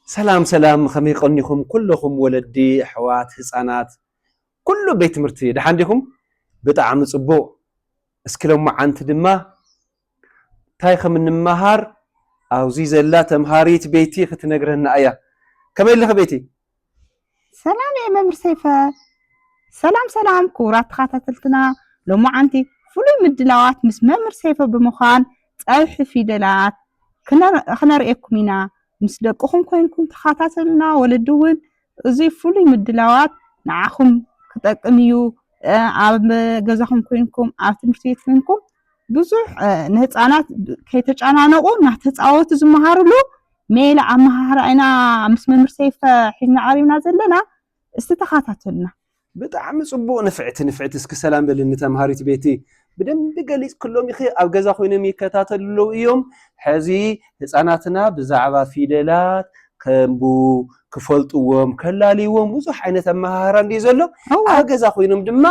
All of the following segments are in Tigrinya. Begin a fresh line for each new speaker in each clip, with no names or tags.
سلام سلام خمي قنيكم كلكم ولدي حوات حصانات كل بيت مرتي دحانديكم بطعم صبو اسكلم معنت دما تاي خم نمهار او زي زلا تمهاريت بيتي ختنغرنا ايا كمي لخ بيتي
سلام يا ممر سيفا سلام كورات خاتتلتنا لو معنتي فلوي مدلاوات مس ممر سيفا بمخان صبح فيدلات كنا رأيكم هنا مس دقكم كوينكم تخاتاتلنا ولدون زي فلوي مدلاوات نعاكم كتقميو ኣብ ገዛኹም ኮይንኩም ኣብ ትምህርቲ ቤት ኮይንኩም ብዙሕ ንህፃናት ከይተጨናነቁ እናተፃወቱ ዝመሃሩሉ ሜላ ኣመሃራይና ምስ መምህር ሰይፈ ሒዝና ቀሪብና ዘለና እስቲ ተኸታተሉና
ብጣዕሚ ጽቡቕ ንፍዕቲ እስኪ ሰላም በልኒ ተምሃሪት ቤቲ ብደንብ ገሊጽ ኩሎም ይኺ ኣብ ገዛ ኮይኖም ይከታተልሉ እዮም ሕዚ ህፃናትና ብዛዕባ ፊደላት ከምቡ ክፈልጥዎም ከላሊዎም ብዙሕ ዓይነት ኣመሃህራ እንዲ ዘሎ ኣብ ገዛ ኮይኖም ድማ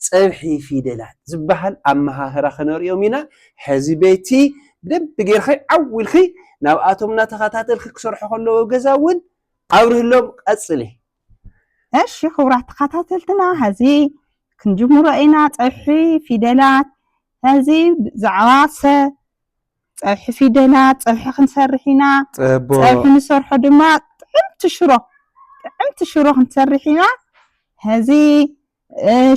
ፀብሒ ፊደላት ዝበሃል ኣመሃህራ ክነሪኦም ኢና ሕዚ ቤቲ ብደንብ ጌርኺ ዓዊልኺ ናብኣቶም እናተኸታተልኺ ክሰርሑ ከለዎ ገዛ እውን ኣብርህሎም ቀፅሊ
እሺ ክቡራት ተኸታተልትና ሕዚ ክንጅምሮ ኢና ፀብሒ ፊደላት ሕዚ ብዛዕባ ፀብሒ ፊደላት ፀብሒ ክንሰርሕ ኢና ፀብሒ ንሰርሖ ድማ ጥዕምቲ ሽሮ ክንሰርሕ ኢና ሕዚ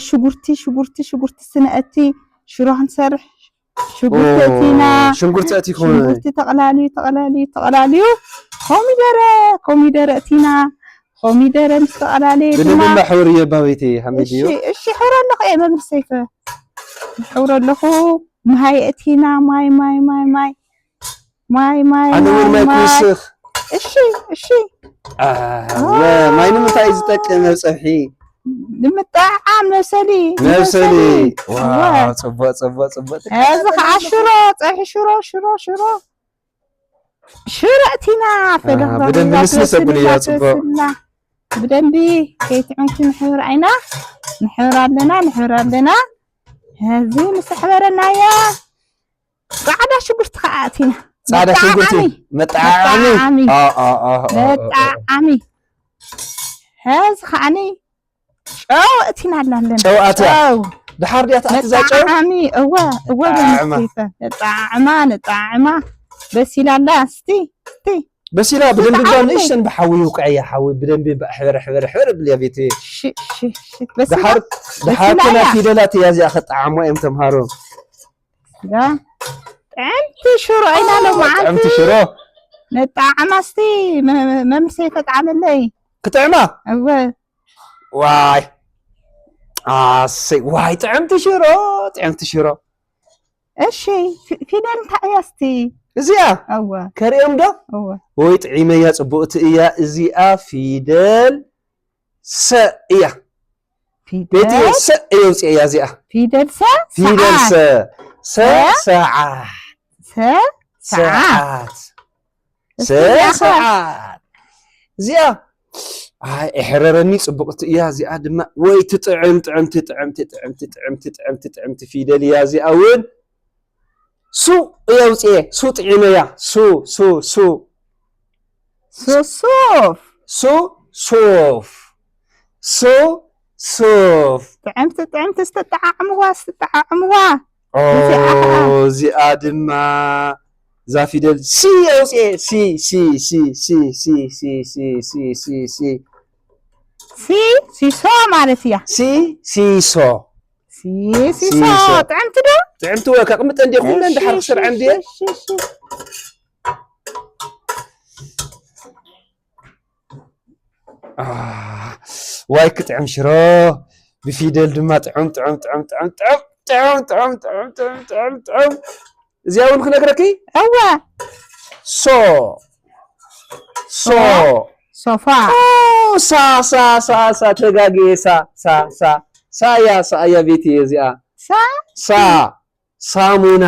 ሽጉርቲ ስነአቲ ሽሮ ክንሰርሕ ሽጉርቲ ተቀላልዩ ኮሚደረ እቲና ኮሚደረ ምስ ተቀላልዩ
ብለምባ ሕብሪ የባዊቲ ሐሚድዮ
እሺ ሕብረ ለኸ መምህር ሰይፈ ሕብረ ለኹ ማይ እቲና ማይ
أنا وين ما يكوسخ
እሺ
ማይ ንምንታይ ዝጠቅም መብፅሒ
ንምጣዓም መብሰሊ
ዋው ጽቡቕ
እዚ ከዓ ሽሮ ፀብሒ ሽሮ እቲና
ብደንቢ ንስንሰብል እያ ጽቡቕ
ብደንቢ ከይትዕንኪ ንሕብር ዓይና ንሕብር ኣለና ሕዚ ምስ ሕበረናያ ጻዕዳ ሽጉርቲ ከዓ እቲና
ጻዕዳ ሽጉርቲ መጣዓሚ
ሕዚ ከዓኒ ጨው እቲና ኣለና
ጨው ኣትያ ድሓር ድያ ተኣትዛ ጨው
እወ ነጣዕማ በሲላ ኣላ እስቲ
በሲላ ብደንብ ጋር እሽን በሐዊ ወቅዕያ ሓዊ በደንብ ሕብረ ብልያ ቤት ድሓር ፊደላት ያዚያ ኸጣዕሞ እዮም ተምሃሮ
ጥዕምቲ ሽሮ ኢና ለው መዓልቲ
ጥዕምቲ ሽሮ
ነጣዕማ እስቲ መምህር ሰይፈ ጣዕመለይ
ክጥዕማ
እወ
ዋይ ጥዕምቲ ሽሮ እሺ
ፊደል እንታይ እያ እስቲ
እዚኣ ከሪኦም ዶ ወይ ጥዒመያ ጽቡቕቲ እያ እዚኣ ፊደል ሰ እያ ቤቲ ሰ እየውፅያ እያ እዚኣ
ፊደል ሰ ሰዓት
እዚኣ እሕረረኒ ጽቡቕቲ እያ እዚኣ ድማ ወይ ጥዕምቲ ፊደል እያ እዚኣ እውን ሱ እየውፅየ ሱ ጥዒመያ ሱፍ
ጥዕምቲ ዝተጣዓዕምዋ
እዚኣ ድማ እዛ ፊደል ሲ እየውፅየ
ሲሶ ማለት እያ
ሲሶ
ጥዕምቲ ዶ
ጥዕምቲ ወይ ከቅምጠ እንዴ ኩለን ድሓር ክሰርዐ እንዴ ዋይ ክጥዕም ሽሮ ብፊደል ድማ ጥዕም እዚኣ እውን ክነግረኪ
እወ ሶፋ
ሳ ተጋጊየ ሳያ ቤት እዚኣ ሳሙና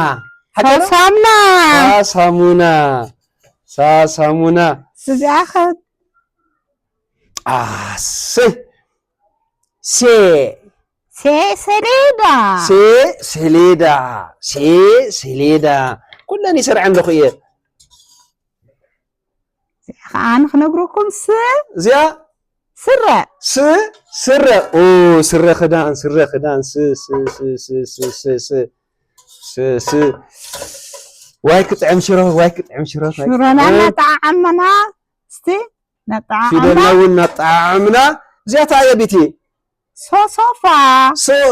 እዚኣ
ሰሌዳ ኩለን ይሰርዐን ለኹ እየ
أنا خنقركم
زيا
سرة
سرة سرة خدان واي كطعم شرو
شرونا نطعمنا استي نطعمنا
في دلنا نطعمنا زيتا يا بيتي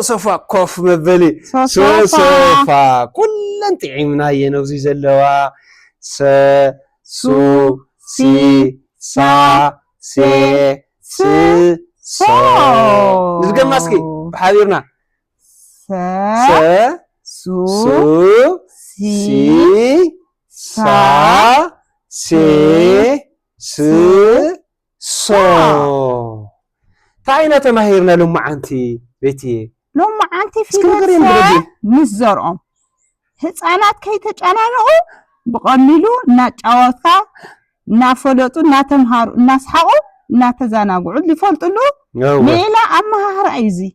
صوفا كوف مبلي صوفا كلن طعمنا ينوزي زلوا سو سي سا سي نزقم ماسكي بحاضرنا سو سي سا سي سو تعينا تماهيرنا لما عنتي بيتي
لما عنتي في نفسه مزرعهم هتسانات كي تجانانو بقميلو ناچاوتا نافلطو ناتمهارو ناسحقو ناتزاناغعو لفلطلو ميلا امهار ايزي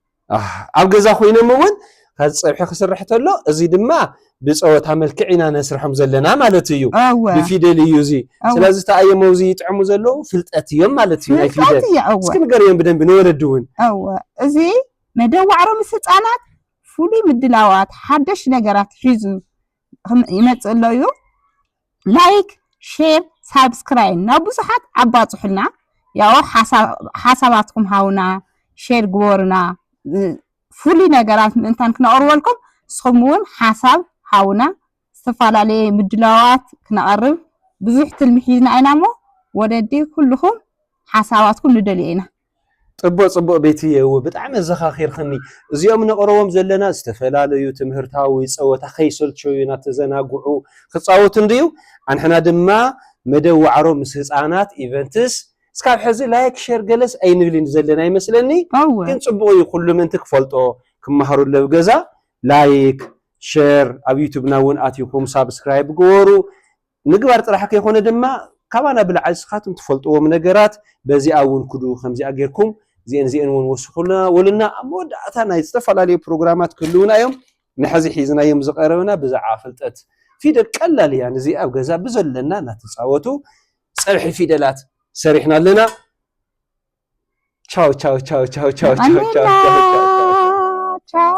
ኣብ ገዛ ኮይኖም እውን ከጽብሒ ክስራሕ ተሎ እዚ ድማ ብጸወታ መልክዕና ነስርሖም ዘለና ማለት እዩ ብፊደል እዩ እዚ ስለዚ ተኣየመው እዚ ይጥዕሙ ዘለው ፍልጠት እዮም ማለት እዩ ናይ ፊደል እስኪ ንገሪዮም በደንብ ንወለዱን
እዚ መደዋዕሮ ምስ ህፃናት ፍሉይ ምድላዋት ሓደሽ ነገራት ሒዙ ይመጽእ እዩ ላይክ ሼር ሳብስክራይብ ናብዙሓት ኣባጽሑልና ያው ሓሳባትኩም ሃውና ሼር ግበሩና ፍሉይ ነገራት ምንታን ክነቅርበልኩም ንስኹምውን ሓሳብ ሃውና ዝተፈላለዩ ምድላዋት ክነቅርብ ብዙሕ ትልምሒዝና ኢና ሞ ወደዲ ኩልኩም ሓሳባትኩም ንደልዩ ኢና
ጽቡቅ ቤትዬ ብጣዕሚ ዘኻኺርክኒ እዚኦም ነቅርቦም ዘለና ዝተፈላለዩ ትምህርታዊ ጸወታ ከይሰልቸዩና ተዘናግዑ ክጻወቱ እንድዩ አንሕና ድማ መደዋዕሮ ምስ ህፃናት ኢቨንትስ እስካብ ሕዚ ላይክ ሼር ገለስ ኣይንብልን ዘለና ይመስለኒ ግን ጽቡቅ እዩ ኩሉ ምንት ክፈልጦ ክመሃሩ ለብገዛ ላይክ ሼር ኣብ ዩቲዩብ ናውን ኣትይኩም ሳብስክራይብ ግበሩ ምግባር ጥራሕ ከይኾነ ድማ ካባና ብልዓል ስኻትም ትፈልጥዎም ነገራት በዚ ኣውን ኩዱ ከምዚ ኣገርኩም ዚን እውን ወስኹልና ወልና ኣመወዳእታ ናይ ዝተፈላለዩ ፕሮግራማት ክልውና እዮም ንሕዚ ሒዝናዮም ዝቀረበና ብዛዕባ ፍልጠት ፊደል ቀላል እያ ነዚ ኣብ ገዛ ብዘለና እናተፃወቱ ፀብሒ ፊደላት سريحنا لنا تشاو تشاو تشاو تشاو تشاو تشاو تشاو